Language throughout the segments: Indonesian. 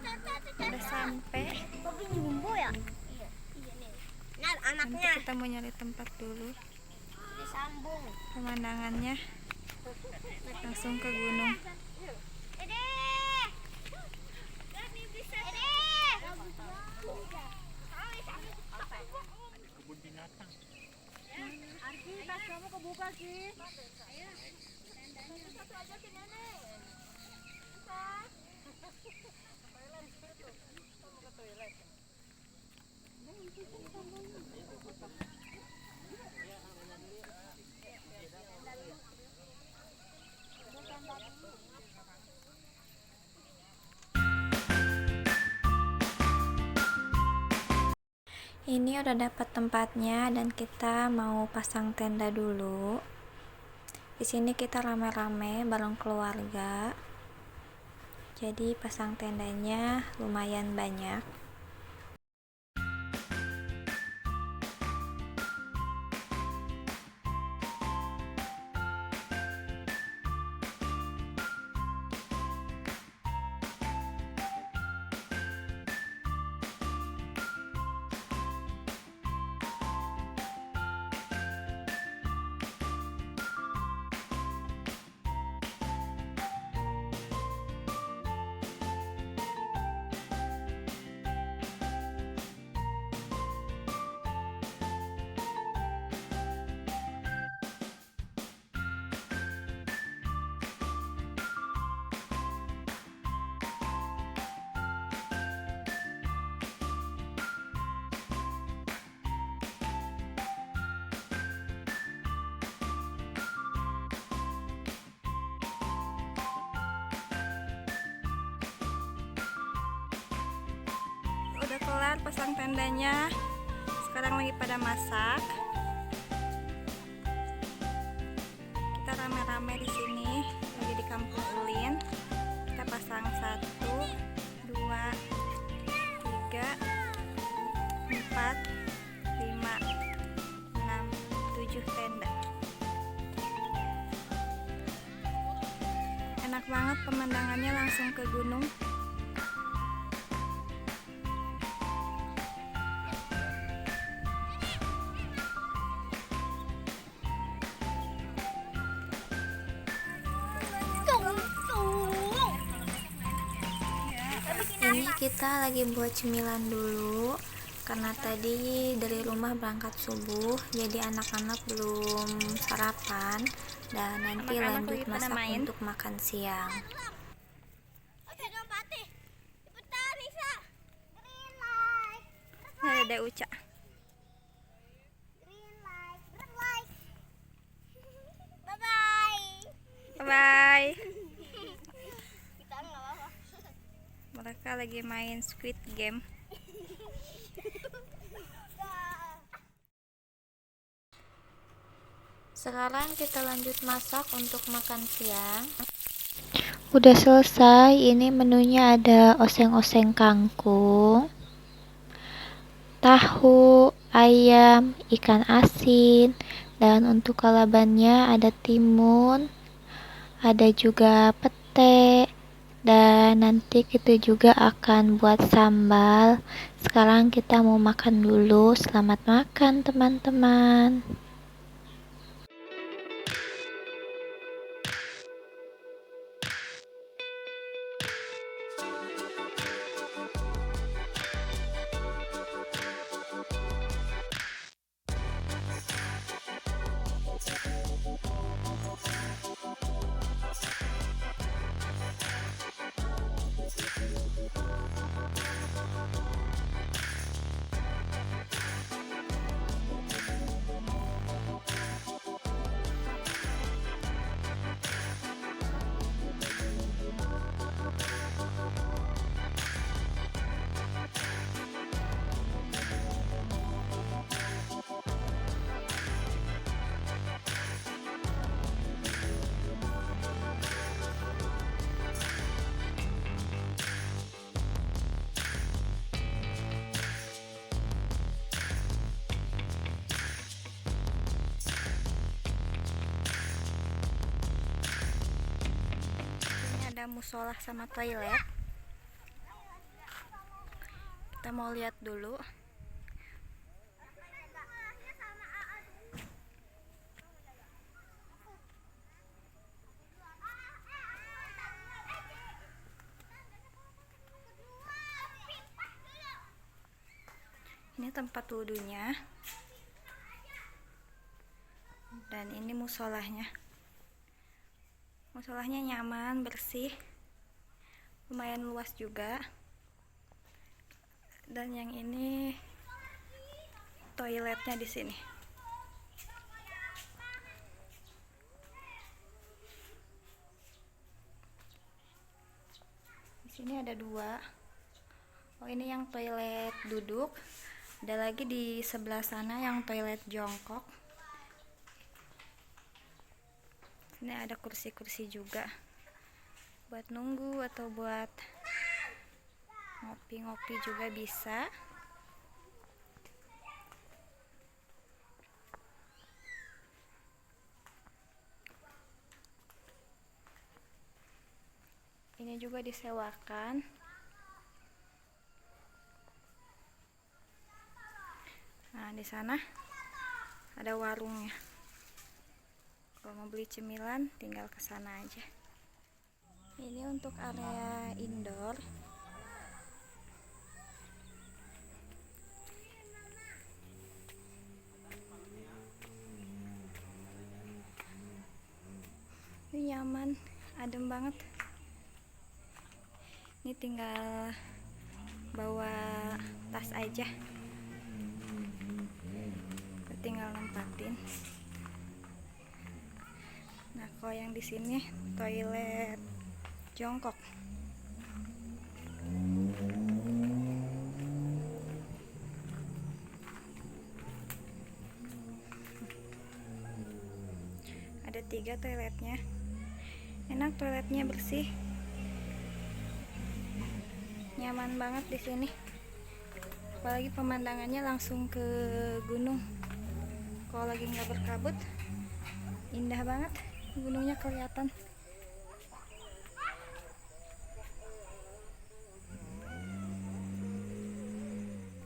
Udah sampai. Kopi jumbo ya? Iya. Iya nih. Nah, Nanti anaknya kita mau nyari tempat dulu. disambung. Pemandangannya langsung ke gunung. Ede. Kebun binatang. Arki, tas kamu kebuka sih. Satu aja sih nenek. Bisa. Ini udah dapat tempatnya dan kita mau pasang tenda dulu. Di sini kita rame-rame bareng keluarga. Jadi pasang tendanya lumayan banyak. Udah kelar pasang tendanya. Sekarang lagi pada masak. Kita rame-rame di sini, lagi di Kampung Ulin. Kita pasang 1, 2, 3, 4, 5, 6, 7 tenda. Enak banget pemandangannya, langsung ke gunung. Ini kita lagi buat cemilan dulu karena tadi dari rumah berangkat subuh, jadi anak-anak belum sarapan dan nanti lanjut masak untuk makan siang. Oke, Pati. Cepetan, Nisa. Green light. Ada Dede Uca. Green light. Red light. Bye-bye. Bye. Kita nggak apa-apa. Mereka lagi main Squid Game. Sekarang kita lanjut masak untuk makan siang. Udah selesai, ini menunya ada oseng-oseng kangkung, tahu, ayam, ikan asin, dan untuk kalabannya ada timun, ada juga pete, dan nanti kita juga akan buat sambal. Sekarang kita mau makan dulu. Selamat makan teman-teman. Ada musola sama toilet. Kita mau lihat dulu. Ini tempat wudhunya. Dan ini musolahnya. Musolahnya nyaman, bersih. Lumayan luas juga. Dan yang ini toiletnya di sini. Di sini ada dua. Oh, ini yang toilet duduk. Ada lagi di sebelah sana yang toilet jongkok. Ini ada kursi-kursi juga buat nunggu atau buat ngopi-ngopi juga bisa. Ini juga disewakan. Nah, di sana ada warungnya. Kalau mau beli cemilan, tinggal ke sana aja. Ini untuk area indoor. Ini nyaman, adem banget. Ini tinggal bawa tas aja. Tinggal nempatin. Nah, kalau yang di sini toilet jongkok. Ada 3 toiletnya. Enak, toiletnya bersih. Nyaman banget di sini. Apalagi pemandangannya langsung ke gunung. Kalau lagi nggak berkabut, indah banget, gunungnya kelihatan.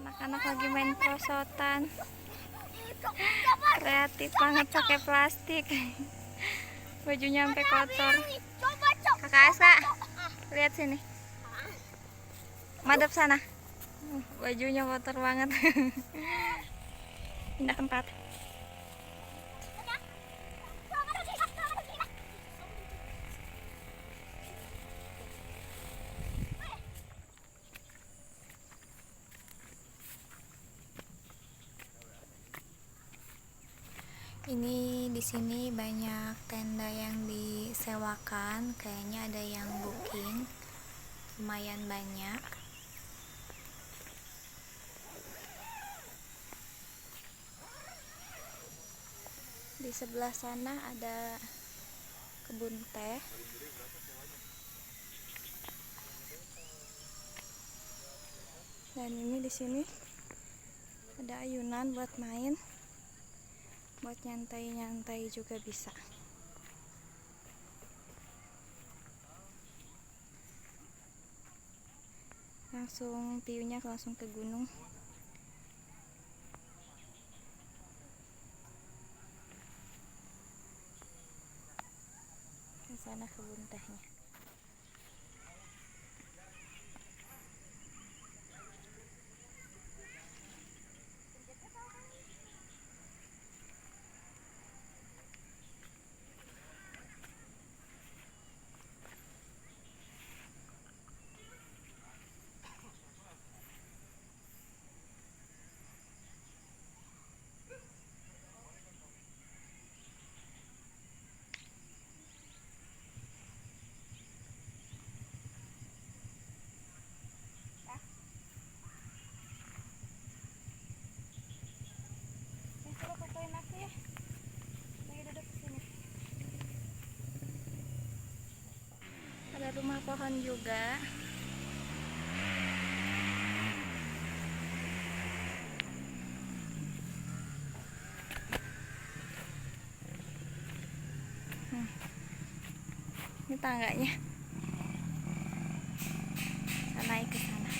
Anak-anak lagi main prosotan, kreatif banget pakai plastik. Bajunya sampai kotor. Kakak Asa, lihat sini, madep sana. Bajunya kotor banget. Pindah tempat. Ini di sini banyak tenda yang disewakan, kayaknya ada yang booking, lumayan banyak. Di sebelah sana ada kebun teh. Dan ini di sini ada ayunan buat main. Buat nyantai-nyantai juga bisa. Langsung view-nya langsung ke gunung. Ke sana kebun tehnya. Ada rumah pohon juga. Ini tangganya. Kita naik ke sana.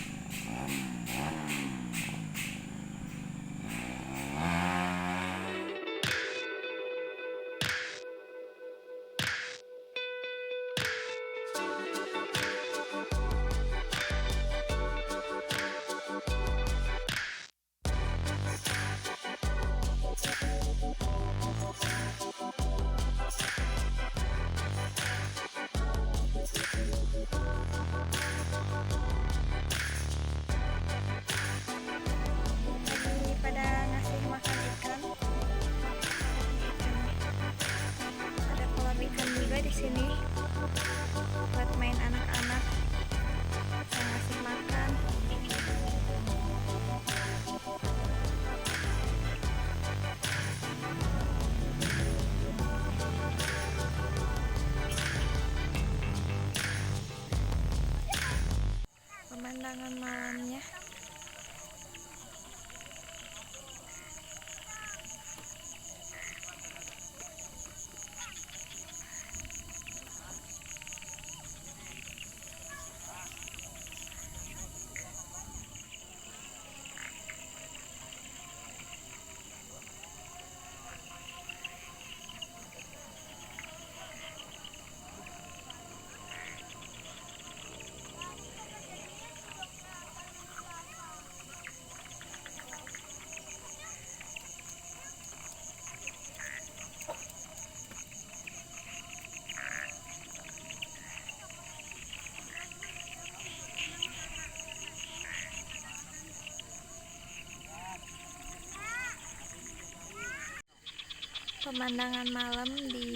pemandangan malam di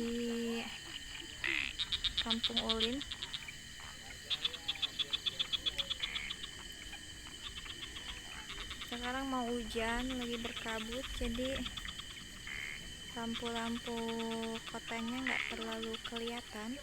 Kampung Ulin. Sekarang mau hujan, lagi berkabut, jadi lampu-lampu kotanya nggak terlalu kelihatan.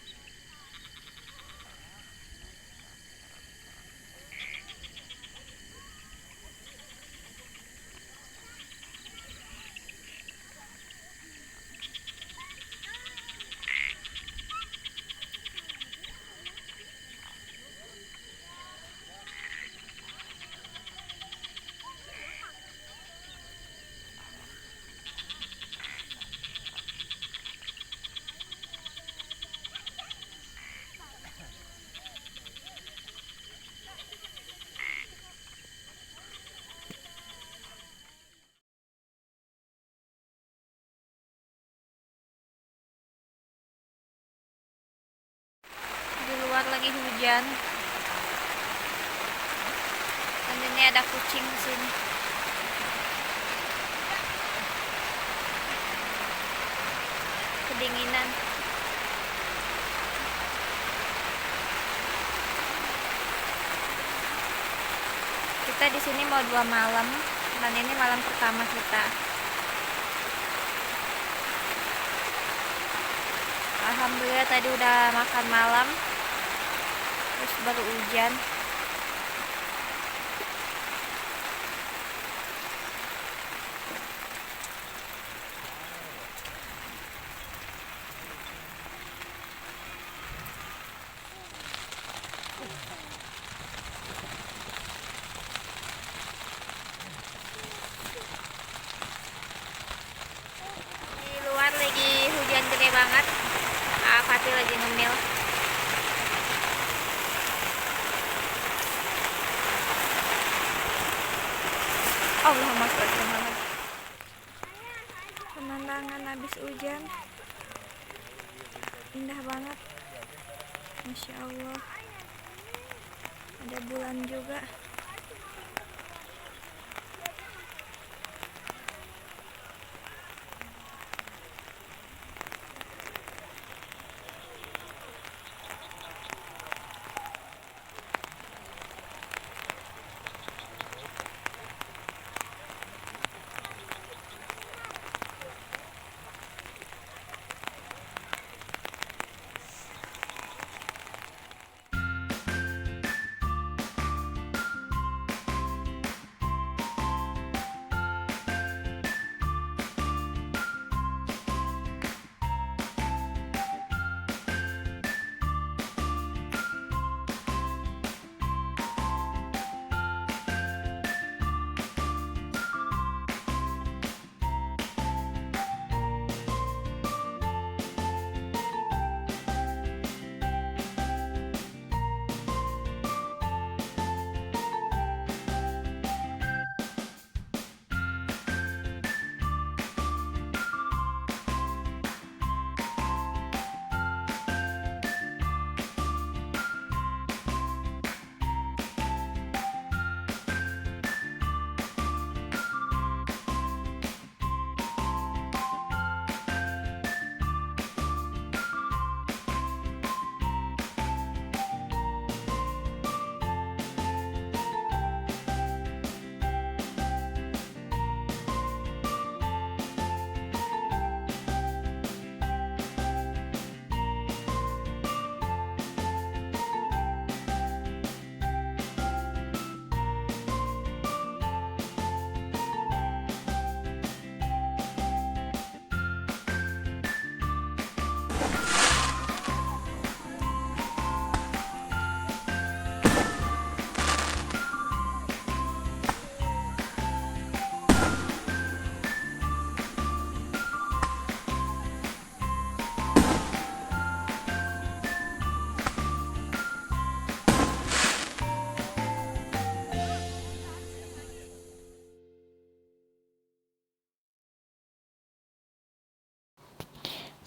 Di luar lagi hujan. Dan ini ada kucing di sini. Kedinginan. Kita di sini mau 2 malam, dan ini malam pertama kita. Alhamdulillah tadi udah makan malam, terus baru hujan. Di luar lagi hujan gede banget. Fatih lagi ngemil. Allahumma sholli ala Muhammad. Pemandangan habis hujan indah banget, Masya Allah. Ada bulan juga.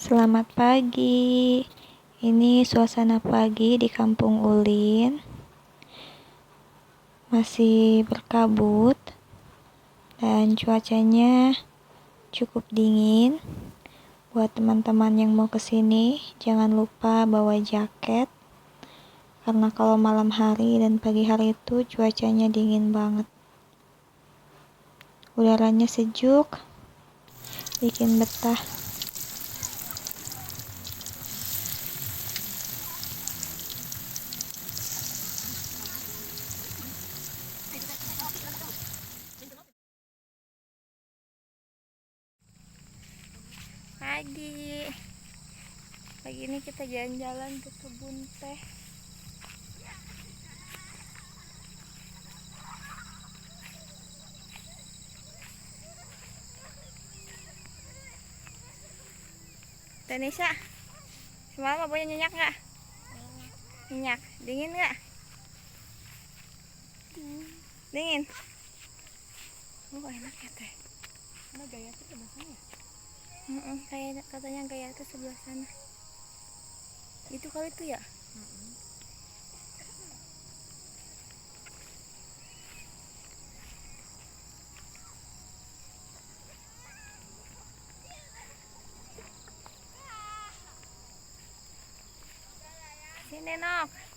Selamat pagi. Ini suasana pagi di Kampung Ulin. Masih berkabut dan cuacanya cukup dingin. Buat teman-teman yang mau kesini, jangan lupa bawa jaket. Karena kalau malam hari dan pagi hari itu cuacanya dingin banget. Udaranya sejuk, bikin betah. Pagi ini kita jalan-jalan ke kebun teh. Tanisha, semalam abahnya nyenyak nggak? Nyenyak. Dingin nggak? Dingin. Oh enak ya teh. Mana gaya tuh sebelah sana ya? Kayak katanya gaya tuh sebelah sana. Itu kali itu ya? Sini Nok.